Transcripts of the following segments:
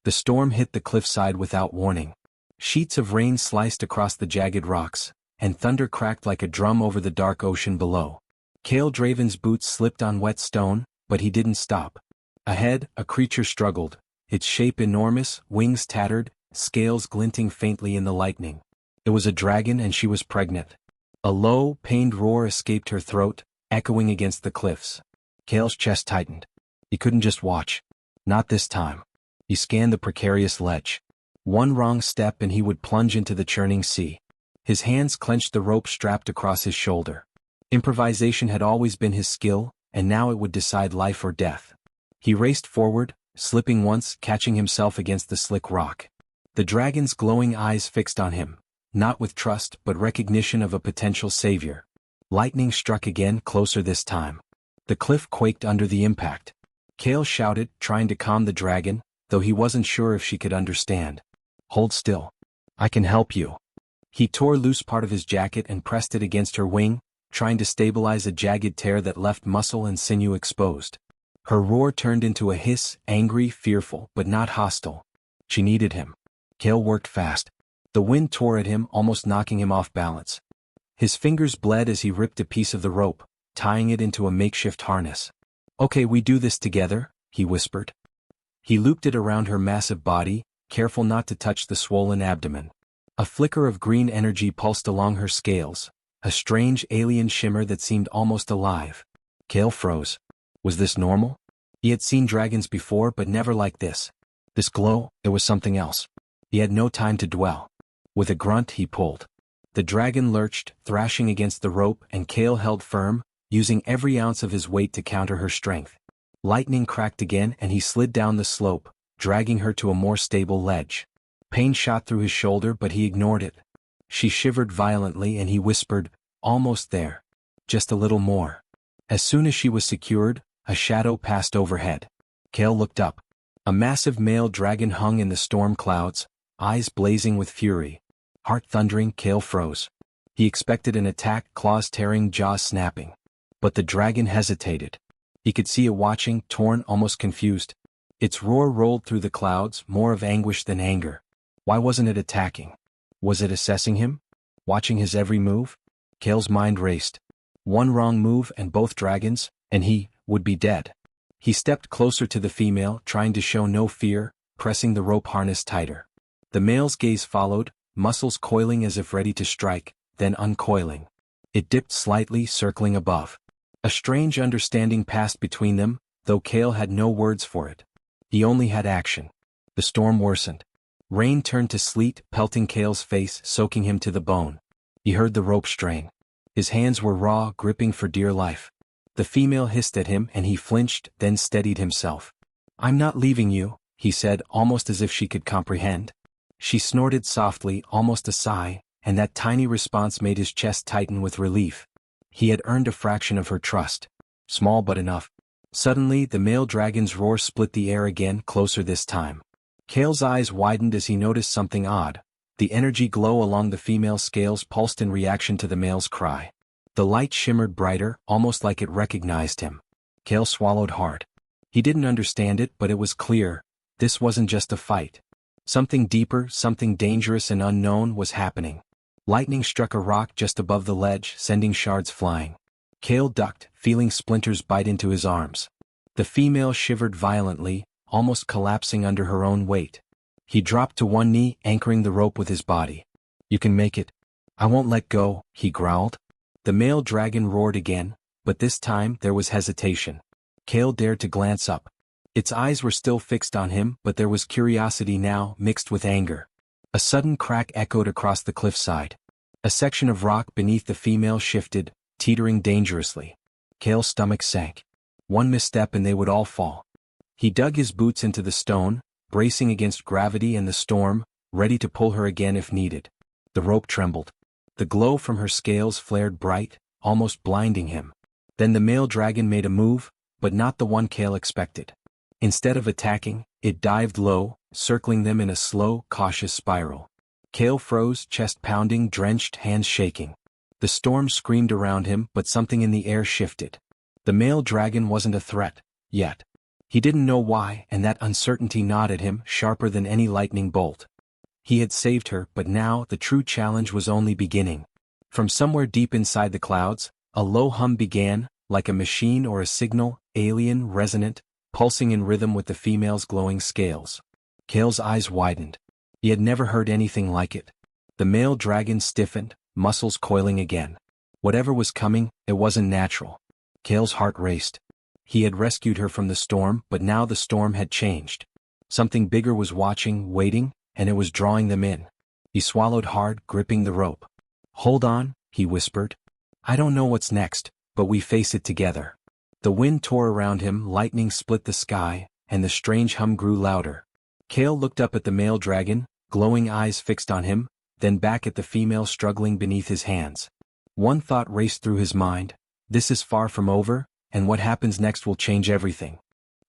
The storm hit the cliffside without warning. Sheets of rain sliced across the jagged rocks, and thunder cracked like a drum over the dark ocean below. Kale Draven's boots slipped on wet stone, but he didn't stop. Ahead, a creature struggled, its shape enormous, wings tattered, scales glinting faintly in the lightning. It was a dragon and she was pregnant. A low, pained roar escaped her throat, echoing against the cliffs. Kale's chest tightened. He couldn't just watch. Not this time. He scanned the precarious ledge. One wrong step and he would plunge into the churning sea. His hands clenched the rope strapped across his shoulder. Improvisation had always been his skill, and now it would decide life or death. He raced forward, slipping once, catching himself against the slick rock. The dragon's glowing eyes fixed on him, not with trust but recognition of a potential savior. Lightning struck again, closer this time. The cliff quaked under the impact. Kale shouted, trying to calm the dragon, though he wasn't sure if she could understand. "Hold still. I can help you." He tore loose part of his jacket and pressed it against her wing, trying to stabilize a jagged tear that left muscle and sinew exposed. Her roar turned into a hiss, angry, fearful, but not hostile. She needed him. Kale worked fast. The wind tore at him, almost knocking him off balance. His fingers bled as he ripped a piece of the rope, tying it into a makeshift harness. "Okay, we do this together," he whispered. He looped it around her massive body, careful not to touch the swollen abdomen. A flicker of green energy pulsed along her scales, a strange alien shimmer that seemed almost alive. Kale froze. Was this normal? He had seen dragons before but never like this. This glow, it was something else. He had no time to dwell. With a grunt he pulled. The dragon lurched, thrashing against the rope, and Kale held firm, using every ounce of his weight to counter her strength. Lightning cracked again and he slid down the slope, dragging her to a more stable ledge. Pain shot through his shoulder but he ignored it. She shivered violently and he whispered, "Almost there. Just a little more." As soon as she was secured, a shadow passed overhead. Kale looked up. A massive male dragon hung in the storm clouds, eyes blazing with fury. Heart thundering, Kale froze. He expected an attack, claws tearing, jaws snapping. But the dragon hesitated. He could see it watching, torn, almost confused. Its roar rolled through the clouds, more of anguish than anger. Why wasn't it attacking? Was it assessing him? Watching his every move? Kale's mind raced. One wrong move and both dragons, and he, would be dead. He stepped closer to the female, trying to show no fear, pressing the rope harness tighter. The male's gaze followed, muscles coiling as if ready to strike, then uncoiling. It dipped slightly, circling above. A strange understanding passed between them, though Kale had no words for it. He only had action. The storm worsened. Rain turned to sleet, pelting Kale's face, soaking him to the bone. He heard the rope strain. His hands were raw, gripping for dear life. The female hissed at him and he flinched, then steadied himself. "I'm not leaving you," he said, almost as if she could comprehend. She snorted softly, almost a sigh, and that tiny response made his chest tighten with relief. He had earned a fraction of her trust. Small but enough. Suddenly, the male dragon's roar split the air again, closer this time. Kale's eyes widened as he noticed something odd. The energy glow along the female's scales pulsed in reaction to the male's cry. The light shimmered brighter, almost like it recognized him. Kale swallowed hard. He didn't understand it, but it was clear. This wasn't just a fight. Something deeper, something dangerous and unknown was happening. Lightning struck a rock just above the ledge, sending shards flying. Kale ducked, feeling splinters bite into his arms. The female shivered violently, almost collapsing under her own weight. He dropped to one knee, anchoring the rope with his body. "You can make it. I won't let go," he growled. The male dragon roared again, but this time there was hesitation. Kale dared to glance up. Its eyes were still fixed on him, but there was curiosity now, mixed with anger. A sudden crack echoed across the cliffside. A section of rock beneath the female shifted, teetering dangerously. Kale's stomach sank. One misstep and they would all fall. He dug his boots into the stone, bracing against gravity and the storm, ready to pull her again if needed. The rope trembled. The glow from her scales flared bright, almost blinding him. Then the male dragon made a move, but not the one Kale expected. Instead of attacking, it dived low, circling them in a slow, cautious spiral. Kale froze, chest pounding, drenched, hands shaking. The storm screamed around him, but something in the air shifted. The male dragon wasn't a threat, yet. He didn't know why, and that uncertainty gnawed at him sharper than any lightning bolt. He had saved her, but now the true challenge was only beginning. From somewhere deep inside the clouds, a low hum began, like a machine or a signal, alien, resonant, pulsing in rhythm with the female's glowing scales. Kale's eyes widened. He had never heard anything like it. The male dragon stiffened, muscles coiling again. Whatever was coming, it wasn't natural. Kale's heart raced. He had rescued her from the storm, but now the storm had changed. Something bigger was watching, waiting, and it was drawing them in. He swallowed hard, gripping the rope. "Hold on," he whispered. "I don't know what's next, but we face it together." The wind tore around him, lightning split the sky, and the strange hum grew louder. Kale looked up at the male dragon, glowing eyes fixed on him, then back at the female struggling beneath his hands. One thought raced through his mind: this is far from over, and what happens next will change everything.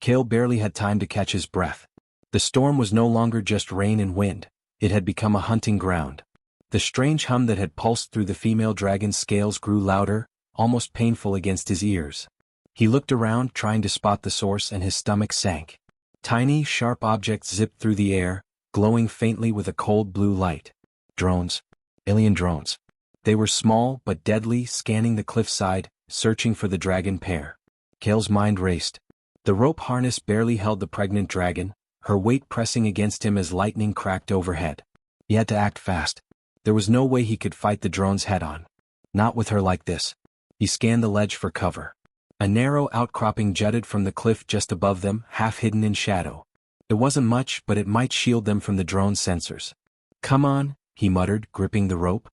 Kale barely had time to catch his breath. The storm was no longer just rain and wind, it had become a hunting ground. The strange hum that had pulsed through the female dragon's scales grew louder, almost painful against his ears. He looked around, trying to spot the source, and his stomach sank. Tiny, sharp objects zipped through the air, glowing faintly with a cold blue light. Drones. Alien drones. They were small but deadly, scanning the cliffside, searching for the dragon pair. Kale's mind raced. The rope harness barely held the pregnant dragon, her weight pressing against him as lightning cracked overhead. He had to act fast. There was no way he could fight the drones head-on. Not with her like this. He scanned the ledge for cover. A narrow outcropping jutted from the cliff just above them, half hidden in shadow. It wasn't much, but it might shield them from the drone's sensors. "Come on," he muttered, gripping the rope.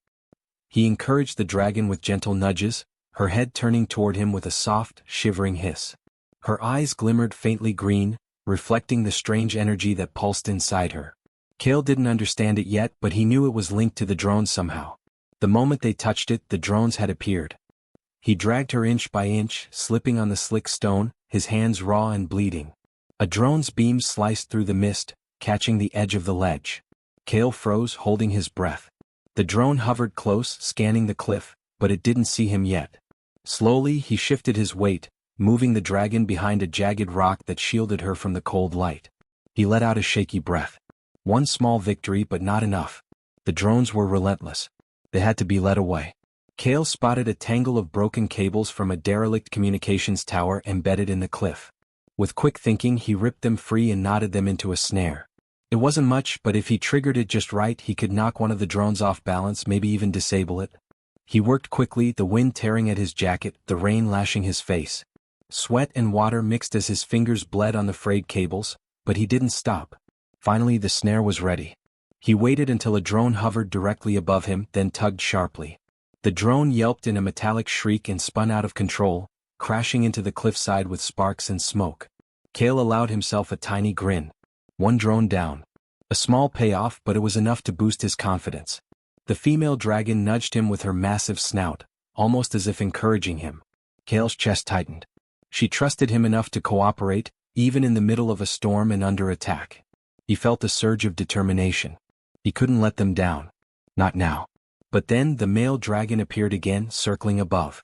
He encouraged the dragon with gentle nudges, her head turning toward him with a soft, shivering hiss. Her eyes glimmered faintly green, reflecting the strange energy that pulsed inside her. Kale didn't understand it yet, but he knew it was linked to the drones somehow. The moment they touched it, the drones had appeared. He dragged her inch by inch, slipping on the slick stone, his hands raw and bleeding. A drone's beam sliced through the mist, catching the edge of the ledge. Kale froze, holding his breath. The drone hovered close, scanning the cliff, but it didn't see him yet. Slowly, he shifted his weight, moving the dragon behind a jagged rock that shielded her from the cold light. He let out a shaky breath. One small victory, but not enough. The drones were relentless. They had to be led away. Kale spotted a tangle of broken cables from a derelict communications tower embedded in the cliff. With quick thinking, he ripped them free and knotted them into a snare. It wasn't much, but if he triggered it just right, he could knock one of the drones off balance, maybe even disable it. He worked quickly, the wind tearing at his jacket, the rain lashing his face. Sweat and water mixed as his fingers bled on the frayed cables, but he didn't stop. Finally, the snare was ready. He waited until a drone hovered directly above him, then tugged sharply. The drone yelped in a metallic shriek and spun out of control, crashing into the cliffside with sparks and smoke. Kale allowed himself a tiny grin. One drone down. A small payoff, but it was enough to boost his confidence. The female dragon nudged him with her massive snout, almost as if encouraging him. Kale's chest tightened. She trusted him enough to cooperate, even in the middle of a storm and under attack. He felt a surge of determination. He couldn't let them down. Not now. But then the male dragon appeared again, circling above.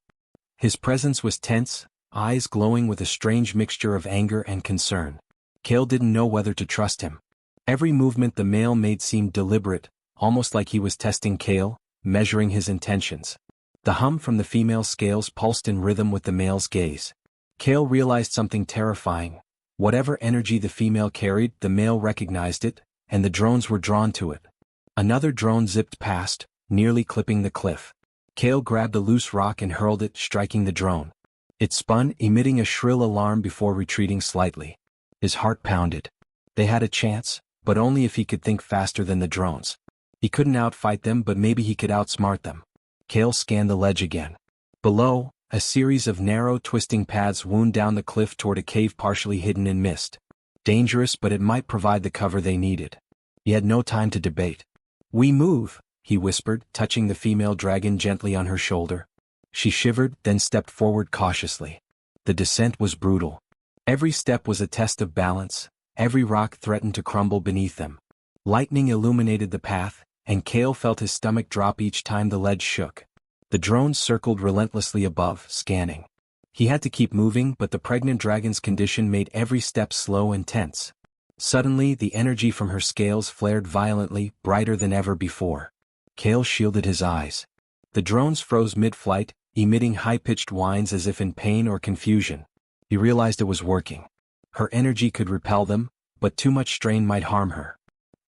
His presence was tense, eyes glowing with a strange mixture of anger and concern. Kale didn't know whether to trust him. Every movement the male made seemed deliberate, almost like he was testing Kale, measuring his intentions. The hum from the female's scales pulsed in rhythm with the male's gaze. Kale realized something terrifying. Whatever energy the female carried, the male recognized it, and the drones were drawn to it. Another drone zipped past, nearly clipping the cliff. Kale grabbed a loose rock and hurled it, striking the drone. It spun, emitting a shrill alarm before retreating slightly. His heart pounded. They had a chance, but only if he could think faster than the drones. He couldn't outfight them, but maybe he could outsmart them. Kale scanned the ledge again. Below, a series of narrow, twisting paths wound down the cliff toward a cave partially hidden in mist. Dangerous, but it might provide the cover they needed. He had no time to debate. "We move," he whispered, touching the female dragon gently on her shoulder. She shivered, then stepped forward cautiously. The descent was brutal. Every step was a test of balance, every rock threatened to crumble beneath them. Lightning illuminated the path, and Kale felt his stomach drop each time the ledge shook. The drones circled relentlessly above, scanning. He had to keep moving, but the pregnant dragon's condition made every step slow and tense. Suddenly, the energy from her scales flared violently, brighter than ever before. Kale shielded his eyes. The drones froze mid-flight, emitting high-pitched whines as if in pain or confusion. He realized it was working. Her energy could repel them, but too much strain might harm her.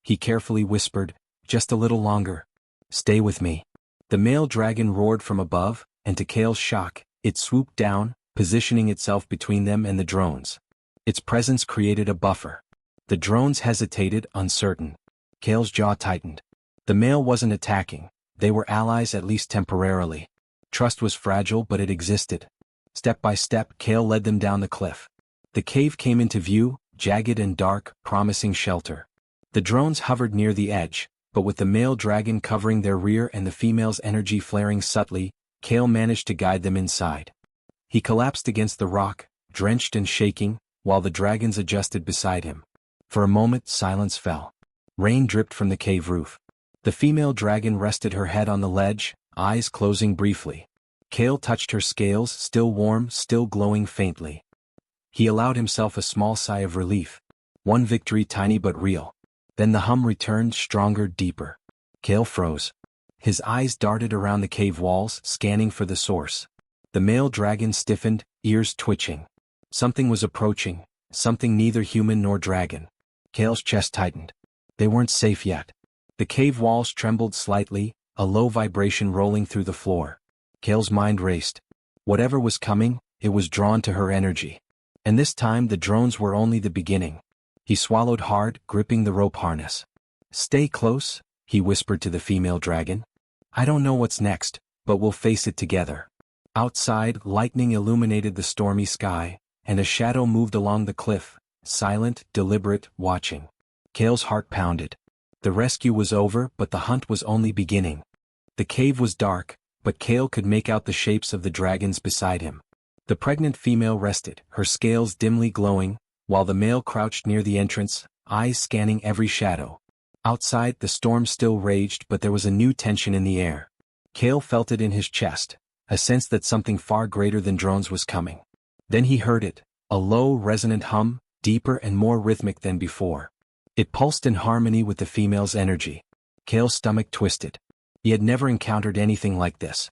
He carefully whispered, "Just a little longer. Stay with me." The male dragon roared from above, and to Kale's shock, it swooped down, positioning itself between them and the drones. Its presence created a buffer. The drones hesitated, uncertain. Kale's jaw tightened. The male wasn't attacking. They were allies, at least temporarily. Trust was fragile, but it existed. Step by step, Kale led them down the cliff. The cave came into view, jagged and dark, promising shelter. The drones hovered near the edge, but with the male dragon covering their rear and the female's energy flaring subtly, Kale managed to guide them inside. He collapsed against the rock, drenched and shaking, while the dragons adjusted beside him. For a moment, silence fell. Rain dripped from the cave roof. The female dragon rested her head on the ledge, eyes closing briefly. Kale touched her scales, still warm, still glowing faintly. He allowed himself a small sigh of relief. One victory, tiny but real. Then the hum returned, stronger, deeper. Kale froze. His eyes darted around the cave walls, scanning for the source. The male dragon stiffened, ears twitching. Something was approaching, something neither human nor dragon. Kale's chest tightened. They weren't safe yet. The cave walls trembled slightly, a low vibration rolling through the floor. Kale's mind raced. Whatever was coming, it was drawn to her energy. And this time the drones were only the beginning. He swallowed hard, gripping the rope harness. "Stay close," he whispered to the female dragon. "I don't know what's next, but we'll face it together." Outside, lightning illuminated the stormy sky, and a shadow moved along the cliff, silent, deliberate, watching. Kale's heart pounded. The rescue was over, but the hunt was only beginning. The cave was dark, but Kale could make out the shapes of the dragons beside him. The pregnant female rested, her scales dimly glowing, while the male crouched near the entrance, eyes scanning every shadow. Outside, the storm still raged, but there was a new tension in the air. Kale felt it in his chest, a sense that something far greater than drones was coming. Then he heard it, a low, resonant hum, deeper and more rhythmic than before. It pulsed in harmony with the female's energy. Kale's stomach twisted. He had never encountered anything like this.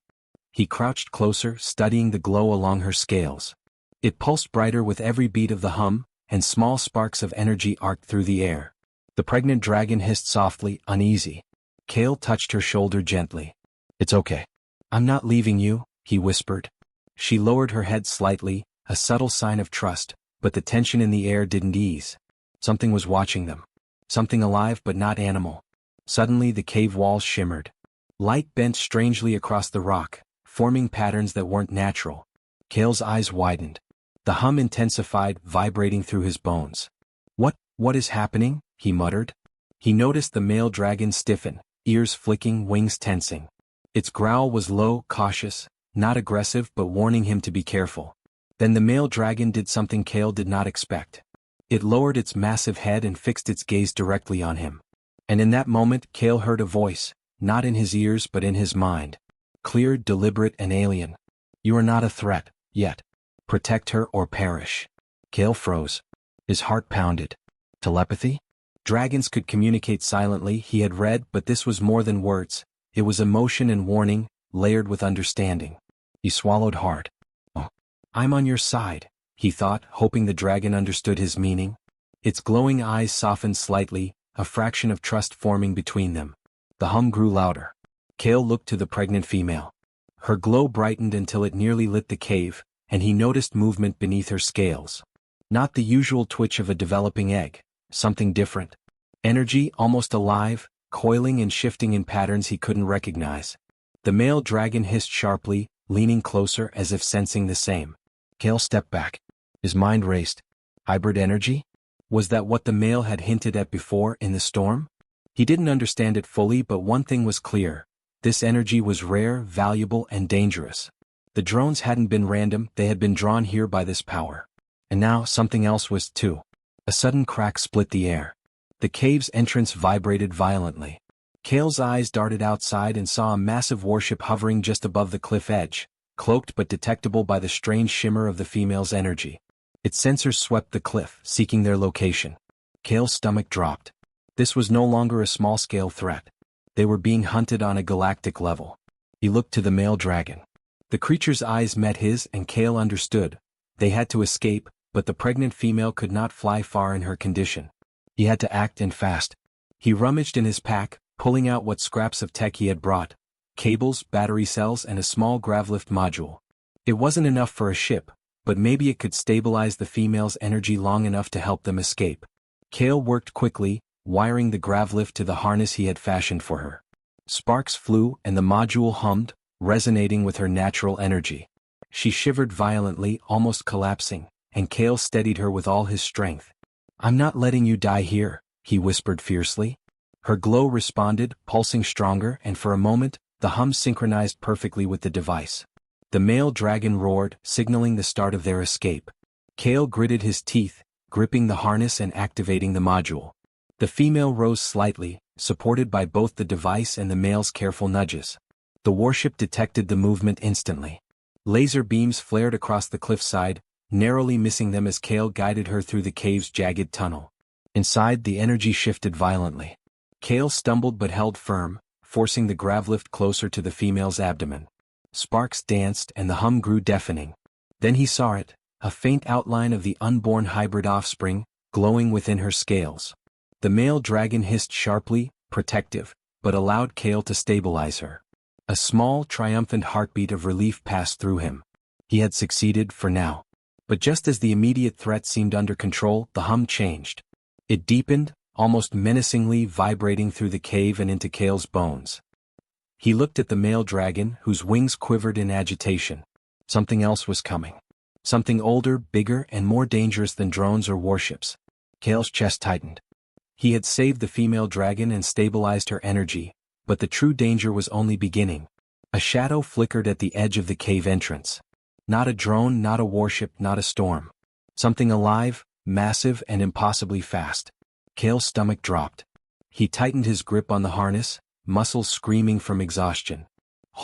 He crouched closer, studying the glow along her scales. It pulsed brighter with every beat of the hum, and small sparks of energy arced through the air. The pregnant dragon hissed softly, uneasy. Kale touched her shoulder gently. "It's okay. I'm not leaving you," he whispered. She lowered her head slightly, a subtle sign of trust, but the tension in the air didn't ease. Something was watching them. Something alive but not animal. Suddenly the cave walls shimmered. Light bent strangely across the rock, forming patterns that weren't natural. Kale's eyes widened. The hum intensified, vibrating through his bones. What is happening?" he muttered. He noticed the male dragon stiffen, ears flicking, wings tensing. Its growl was low, cautious, not aggressive but warning him to be careful. Then the male dragon did something Kale did not expect. It lowered its massive head and fixed its gaze directly on him. And in that moment Kale heard a voice, not in his ears but in his mind. Clear, deliberate and alien. "You are not a threat, yet. Protect her or perish." Kale froze. His heart pounded. Telepathy? Dragons could communicate silently, he had read, but this was more than words. It was emotion and warning, layered with understanding. He swallowed hard. "Oh, I'm on your side," he thought, hoping the dragon understood his meaning. Its glowing eyes softened slightly, a fraction of trust forming between them. The hum grew louder. Kale looked to the pregnant female. Her glow brightened until it nearly lit the cave, and he noticed movement beneath her scales. Not the usual twitch of a developing egg, something different. Energy, almost alive, coiling and shifting in patterns he couldn't recognize. The male dragon hissed sharply, leaning closer as if sensing the same. Kale stepped back. His mind raced. Hybrid energy? Was that what the male had hinted at before in the storm? He didn't understand it fully, but one thing was clear. This energy was rare, valuable, and dangerous. The drones hadn't been random, they had been drawn here by this power. And now something else was too. A sudden crack split the air. The cave's entrance vibrated violently. Kale's eyes darted outside and saw a massive warship hovering just above the cliff edge, cloaked but detectable by the strange shimmer of the female's energy. Its sensors swept the cliff, seeking their location. Kale's stomach dropped. This was no longer a small-scale threat. They were being hunted on a galactic level. He looked to the male dragon. The creature's eyes met his and Kale understood. They had to escape, but the pregnant female could not fly far in her condition. He had to act and fast. He rummaged in his pack, pulling out what scraps of tech he had brought: cables, battery cells, and a small gravlift module. It wasn't enough for a ship, but maybe it could stabilize the female's energy long enough to help them escape. Kale worked quickly, wiring the gravlift to the harness he had fashioned for her. Sparks flew and the module hummed, resonating with her natural energy. She shivered violently, almost collapsing, and Kale steadied her with all his strength. "I'm not letting you die here," he whispered fiercely. Her glow responded, pulsing stronger, and for a moment, the hum synchronized perfectly with the device. The male dragon roared, signaling the start of their escape. Kale gritted his teeth, gripping the harness and activating the module. The female rose slightly, supported by both the device and the male's careful nudges. The warship detected the movement instantly. Laser beams flared across the cliffside, narrowly missing them as Kale guided her through the cave's jagged tunnel. Inside, the energy shifted violently. Kale stumbled but held firm, forcing the gravlift closer to the female's abdomen. Sparks danced and the hum grew deafening. Then he saw it, a faint outline of the unborn hybrid offspring, glowing within her scales. The male dragon hissed sharply, protective, but allowed Kale to stabilize her. A small, triumphant heartbeat of relief passed through him. He had succeeded for now. But just as the immediate threat seemed under control, the hum changed. It deepened, almost menacingly, vibrating through the cave and into Kale's bones. He looked at the male dragon, whose wings quivered in agitation. Something else was coming. Something older, bigger, and more dangerous than drones or warships. Kale's chest tightened. He had saved the female dragon and stabilized her energy, but the true danger was only beginning. A shadow flickered at the edge of the cave entrance. Not a drone, not a warship, not a storm. Something alive, massive, and impossibly fast. Kale's stomach dropped. He tightened his grip on the harness, muscles screaming from exhaustion.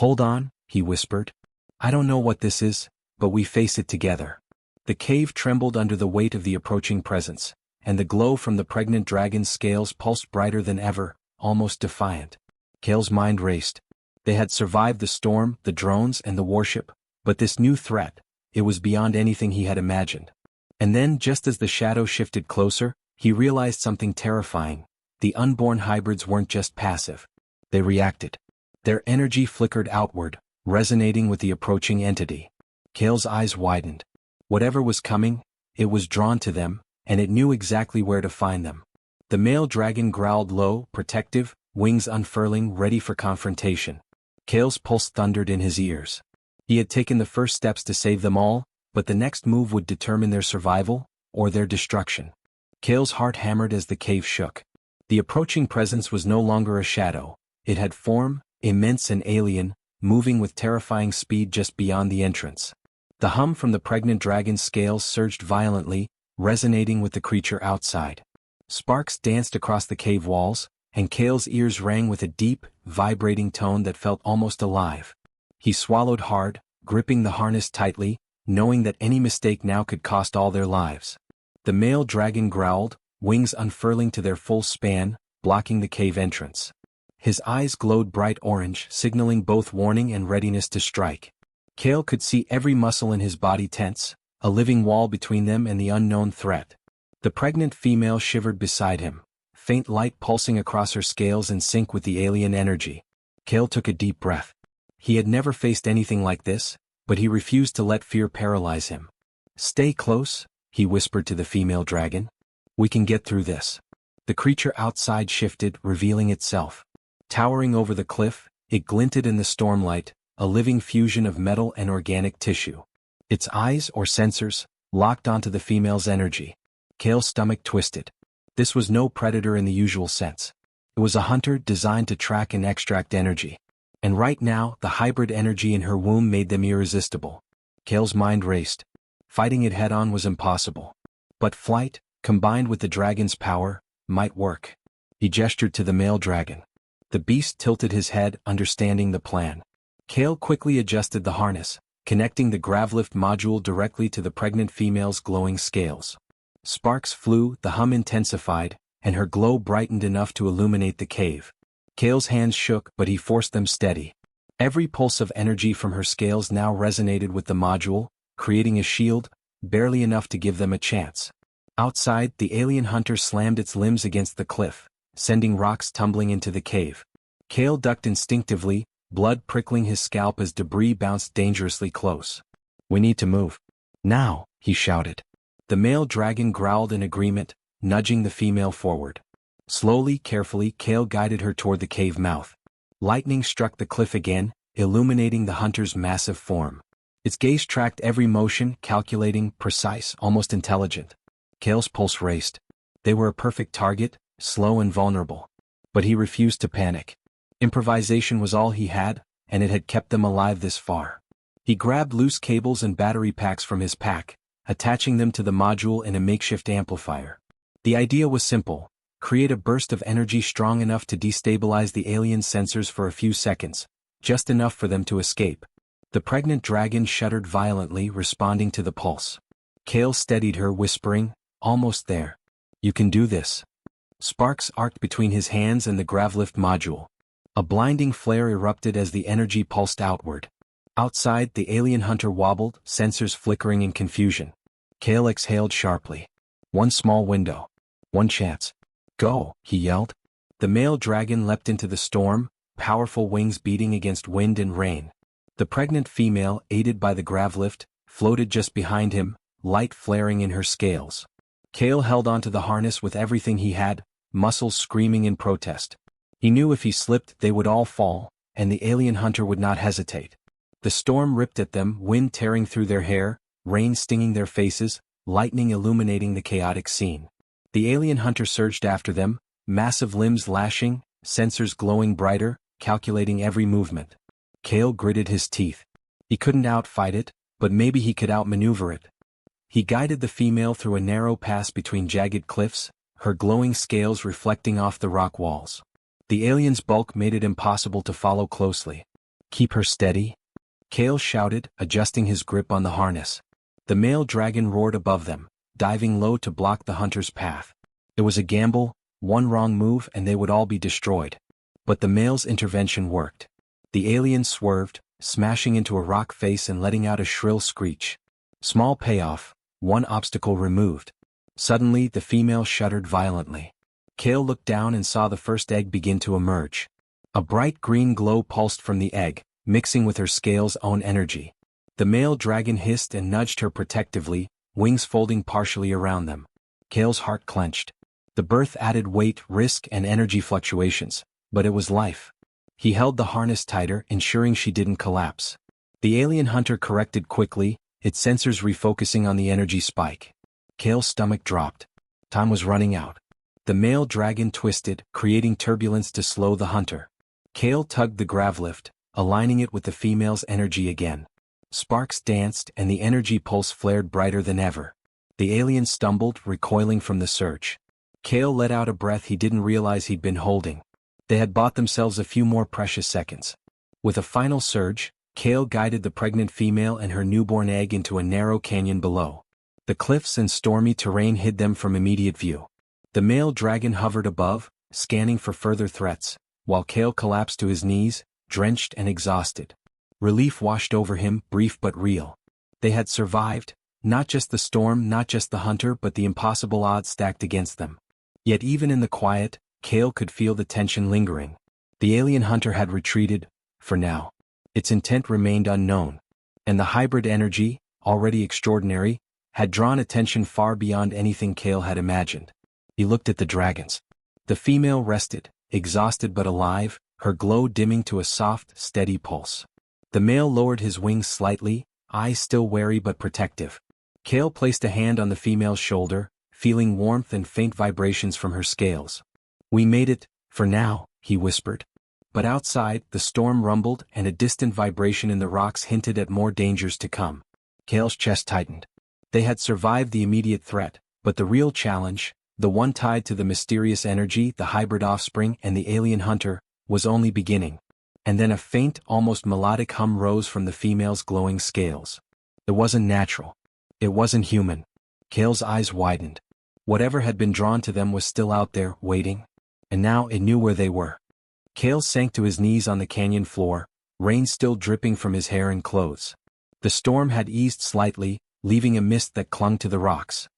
"Hold on," he whispered. "I don't know what this is, but we face it together." The cave trembled under the weight of the approaching presence, and the glow from the pregnant dragon's scales pulsed brighter than ever, almost defiant. Kale's mind raced. They had survived the storm, the drones, and the warship, but this new threat, it was beyond anything he had imagined. And then, just as the shadow shifted closer, he realized something terrifying. The unborn hybrids weren't just passive. They reacted. Their energy flickered outward, resonating with the approaching entity. Kale's eyes widened. Whatever was coming, it was drawn to them, and it knew exactly where to find them. The male dragon growled low, protective, wings unfurling, ready for confrontation. Kale's pulse thundered in his ears. He had taken the first steps to save them all, but the next move would determine their survival, or their destruction. Kale's heart hammered as the cave shook. The approaching presence was no longer a shadow. It had form, immense and alien, moving with terrifying speed just beyond the entrance. The hum from the pregnant dragon's scales surged violently, resonating with the creature outside. Sparks danced across the cave walls, and Kale's ears rang with a deep, vibrating tone that felt almost alive. He swallowed hard, gripping the harness tightly, knowing that any mistake now could cost all their lives. The male dragon growled, wings unfurling to their full span, blocking the cave entrance. His eyes glowed bright orange, signaling both warning and readiness to strike. Kale could see every muscle in his body tense, a living wall between them and the unknown threat. The pregnant female shivered beside him, faint light pulsing across her scales in sync with the alien energy. Kale took a deep breath. He had never faced anything like this, but he refused to let fear paralyze him. "Stay close," he whispered to the female dragon. "We can get through this." The creature outside shifted, revealing itself. Towering over the cliff, it glinted in the stormlight, a living fusion of metal and organic tissue. Its eyes, or sensors, locked onto the female's energy. Kale's stomach twisted. This was no predator in the usual sense. It was a hunter designed to track and extract energy. And right now, the hybrid energy in her womb made them irresistible. Kale's mind raced. Fighting it head-on was impossible. But flight, combined with the dragon's power, might work. He gestured to the male dragon. The beast tilted his head, understanding the plan. Kale quickly adjusted the harness, connecting the gravlift module directly to the pregnant female's glowing scales. Sparks flew, the hum intensified, and her glow brightened enough to illuminate the cave. Kale's hands shook, but he forced them steady. Every pulse of energy from her scales now resonated with the module, creating a shield, barely enough to give them a chance. Outside, the alien hunter slammed its limbs against the cliff, sending rocks tumbling into the cave. Kale ducked instinctively, blood prickling his scalp as debris bounced dangerously close. "We need to move. Now," he shouted. The male dragon growled in agreement, nudging the female forward. Slowly, carefully, Kale guided her toward the cave mouth. Lightning struck the cliff again, illuminating the hunter's massive form. Its gaze tracked every motion, calculating, precise, almost intelligent. Kale's pulse raced. They were a perfect target, slow and vulnerable. But he refused to panic. Improvisation was all he had, and it had kept them alive this far. He grabbed loose cables and battery packs from his pack, attaching them to the module in a makeshift amplifier. The idea was simple: create a burst of energy strong enough to destabilize the alien sensors for a few seconds, just enough for them to escape. The pregnant dragon shuddered violently, responding to the pulse. Kale steadied her, whispering, "Almost there. You can do this." Sparks arced between his hands and the gravlift module. A blinding flare erupted as the energy pulsed outward. Outside, the alien hunter wobbled, sensors flickering in confusion. Kale exhaled sharply. One small window. One chance. "Go," he yelled. The male dragon leapt into the storm, powerful wings beating against wind and rain. The pregnant female, aided by the gravlift, floated just behind him, light flaring in her scales. Kale held onto the harness with everything he had, muscles screaming in protest. He knew if he slipped they would all fall, and the alien hunter would not hesitate. The storm ripped at them, wind tearing through their hair, rain stinging their faces, lightning illuminating the chaotic scene. The alien hunter surged after them, massive limbs lashing, sensors glowing brighter, calculating every movement. Kale gritted his teeth. He couldn't outfight it, but maybe he could outmaneuver it. He guided the female through a narrow pass between jagged cliffs, her glowing scales reflecting off the rock walls. The alien's bulk made it impossible to follow closely. "Keep her steady," Kale shouted, adjusting his grip on the harness. The male dragon roared above them, diving low to block the hunter's path. It was a gamble, one wrong move and they would all be destroyed. But the male's intervention worked. The alien swerved, smashing into a rock face and letting out a shrill screech. Small payoff, one obstacle removed. Suddenly the female shuddered violently. Kale looked down and saw the first egg begin to emerge. A bright green glow pulsed from the egg, mixing with her scale's own energy. The male dragon hissed and nudged her protectively, wings folding partially around them. Kale's heart clenched. The birth added weight, risk, and energy fluctuations, but it was life. He held the harness tighter, ensuring she didn't collapse. The alien hunter corrected quickly, its sensors refocusing on the energy spike. Kale's stomach dropped. Time was running out. The male dragon twisted, creating turbulence to slow the hunter. Kale tugged the gravlift, aligning it with the female's energy again. Sparks danced and the energy pulse flared brighter than ever. The alien stumbled, recoiling from the surge. Kale let out a breath he didn't realize he'd been holding. They had bought themselves a few more precious seconds. With a final surge, Kale guided the pregnant female and her newborn egg into a narrow canyon below. The cliffs and stormy terrain hid them from immediate view. The male dragon hovered above, scanning for further threats, while Kale collapsed to his knees, drenched and exhausted. Relief washed over him, brief but real. They had survived, not just the storm, not just the hunter, but the impossible odds stacked against them. Yet even in the quiet, Kale could feel the tension lingering. The alien hunter had retreated, for now. Its intent remained unknown. And the hybrid energy, already extraordinary, had drawn attention far beyond anything Kale had imagined. He looked at the dragons. The female rested, exhausted but alive, her glow dimming to a soft, steady pulse. The male lowered his wings slightly, eyes still wary but protective. Kale placed a hand on the female's shoulder, feeling warmth and faint vibrations from her scales. "We made it, for now," he whispered. But outside, the storm rumbled and a distant vibration in the rocks hinted at more dangers to come. Kale's chest tightened. They had survived the immediate threat, but the real challenge, the one tied to the mysterious energy, the hybrid offspring, and the alien hunter, was only beginning. and then a faint, almost melodic hum rose from the female's glowing scales. It wasn't natural. It wasn't human. Kale's eyes widened. Whatever had been drawn to them was still out there, waiting. And now it knew where they were. Kale sank to his knees on the canyon floor, rain still dripping from his hair and clothes. The storm had eased slightly, leaving a mist that clung to the rocks.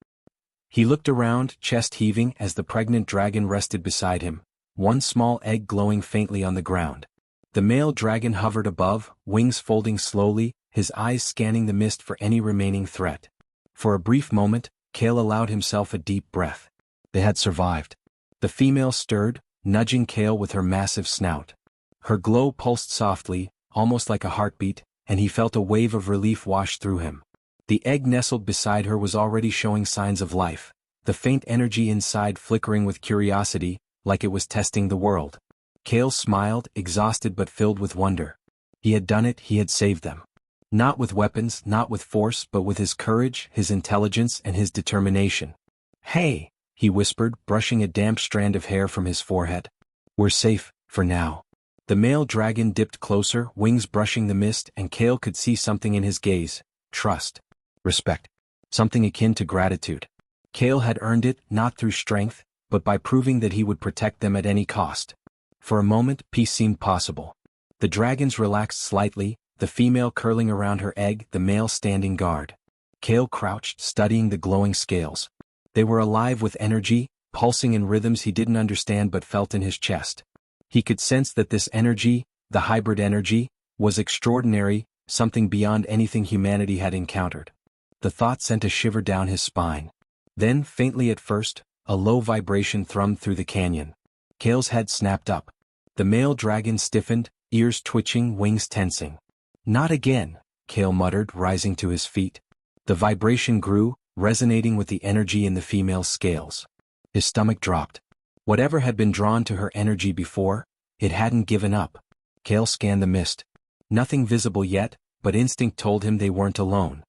He looked around, chest heaving, as the pregnant dragon rested beside him, one small egg glowing faintly on the ground. The male dragon hovered above, wings folding slowly, his eyes scanning the mist for any remaining threat. For a brief moment, Kale allowed himself a deep breath. They had survived. The female stirred, nudging Kale with her massive snout. Her glow pulsed softly, almost like a heartbeat, and he felt a wave of relief wash through him. The egg nestled beside her was already showing signs of life, the faint energy inside flickering with curiosity, like it was testing the world. Kale smiled, exhausted but filled with wonder. He had done it, he had saved them. Not with weapons, not with force, but with his courage, his intelligence, and his determination. "Hey," he whispered, brushing a damp strand of hair from his forehead. "We're safe, for now." The male dragon dipped closer, wings brushing the mist, and Kale could see something in his gaze: trust. Respect. Something akin to gratitude. Kale had earned it, not through strength, but by proving that he would protect them at any cost. For a moment, peace seemed possible. The dragons relaxed slightly, the female curling around her egg, the male standing guard. Kale crouched, studying the glowing scales. They were alive with energy, pulsing in rhythms he didn't understand but felt in his chest. He could sense that this energy, the hybrid energy, was extraordinary, something beyond anything humanity had encountered. The thought sent a shiver down his spine. Then, faintly at first, a low vibration thrummed through the canyon. Kale's head snapped up. The male dragon stiffened, ears twitching, wings tensing. "Not again," Kale muttered, rising to his feet. The vibration grew, resonating with the energy in the female's scales. His stomach dropped. Whatever had been drawn to her energy before, it hadn't given up. Kale scanned the mist. Nothing visible yet, but instinct told him they weren't alone.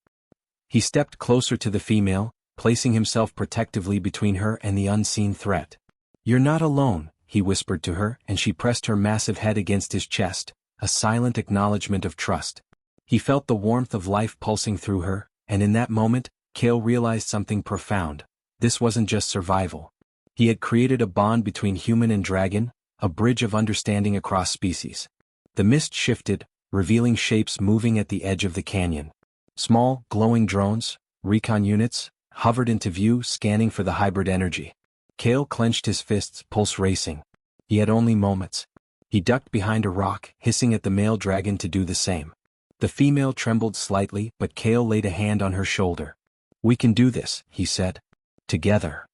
He stepped closer to the female, placing himself protectively between her and the unseen threat. "You're not alone," he whispered to her, and she pressed her massive head against his chest, a silent acknowledgement of trust. He felt the warmth of life pulsing through her, and in that moment, Kale realized something profound. This wasn't just survival. He had created a bond between human and dragon, a bridge of understanding across species. The mist shifted, revealing shapes moving at the edge of the canyon. Small, glowing drones, recon units, hovered into view, scanning for the hybrid energy. Kale clenched his fists, pulse racing. He had only moments. He ducked behind a rock, hissing at the male dragon to do the same. The female trembled slightly, but Kale laid a hand on her shoulder. "We can do this," he said. "Together."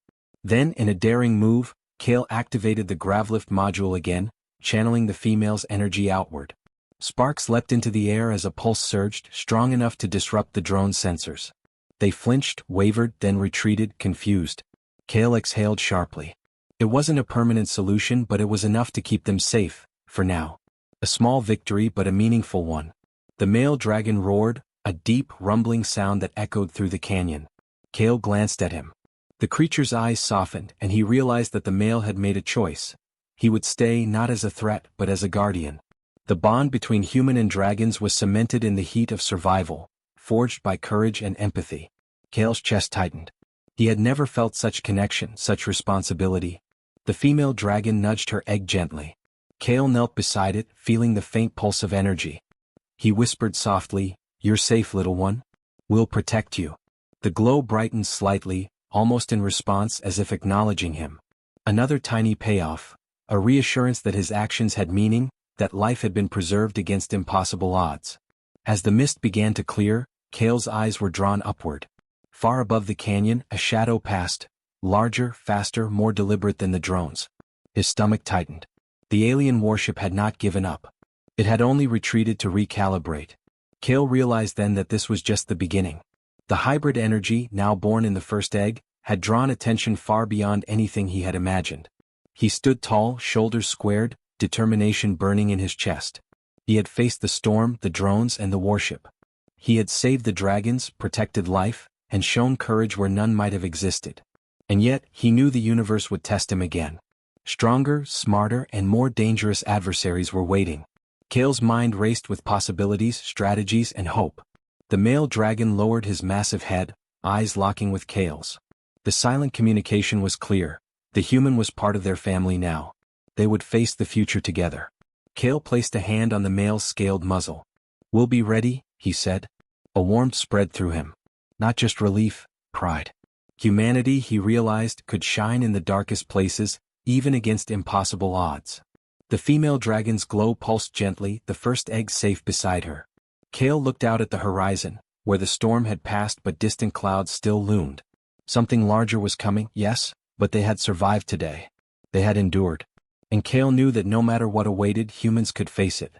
Then, in a daring move, Kale activated the gravlift module again, channeling the female's energy outward. Sparks leapt into the air as a pulse surged, strong enough to disrupt the drone's sensors. They flinched, wavered, then retreated, confused. Kale exhaled sharply. It wasn't a permanent solution, but it was enough to keep them safe, for now. A small victory, but a meaningful one. The male dragon roared, a deep, rumbling sound that echoed through the canyon. Kale glanced at him. The creature's eyes softened, and he realized that the male had made a choice. He would stay not as a threat, but as a guardian. The bond between human and dragons was cemented in the heat of survival, forged by courage and empathy. Kale's chest tightened. He had never felt such connection, such responsibility. The female dragon nudged her egg gently. Kale knelt beside it, feeling the faint pulse of energy. He whispered softly, "You're safe, little one. We'll protect you." The glow brightened slightly, almost in response, as if acknowledging him. Another tiny payoff, a reassurance that his actions had meaning, that life had been preserved against impossible odds. As the mist began to clear, Kale's eyes were drawn upward. Far above the canyon, a shadow passed, larger, faster, more deliberate than the drones. His stomach tightened. The alien warship had not given up. It had only retreated to recalibrate. Kale realized then that this was just the beginning. The hybrid energy, now born in the first egg, had drawn attention far beyond anything he had imagined. He stood tall, shoulders squared, determination burning in his chest. He had faced the storm, the drones, and the warship. He had saved the dragons, protected life, and shown courage where none might have existed. And yet, he knew the universe would test him again. Stronger, smarter, and more dangerous adversaries were waiting. Kale's mind raced with possibilities, strategies, and hope. The male dragon lowered his massive head, eyes locking with Kale's. The silent communication was clear. The human was part of their family now. They would face the future together. Kale placed a hand on the male's scaled muzzle. "We'll be ready," he said. A warmth spread through him. Not just relief, pride. Humanity, he realized, could shine in the darkest places, even against impossible odds. The female dragon's glow pulsed gently, the first egg safe beside her. Kale looked out at the horizon, where the storm had passed but distant clouds still loomed. Something larger was coming, yes, but they had survived today. They had endured. And Kale knew that no matter what awaited, humans could face it.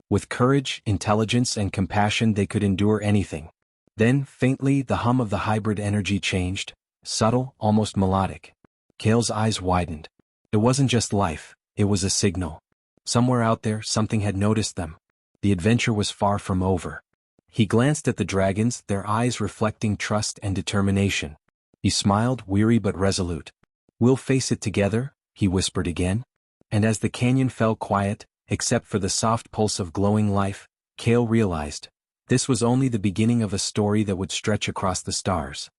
With courage, intelligence, and compassion they could endure anything. Then, faintly, the hum of the hybrid energy changed, subtle, almost melodic. Kale's eyes widened. It wasn't just life, it was a signal. Somewhere out there, something had noticed them. The adventure was far from over. He glanced at the dragons, their eyes reflecting trust and determination. He smiled, weary but resolute. "We'll face it together," he whispered again. And as the canyon fell quiet, except for the soft pulse of glowing life, Kale realized this was only the beginning of a story that would stretch across the stars.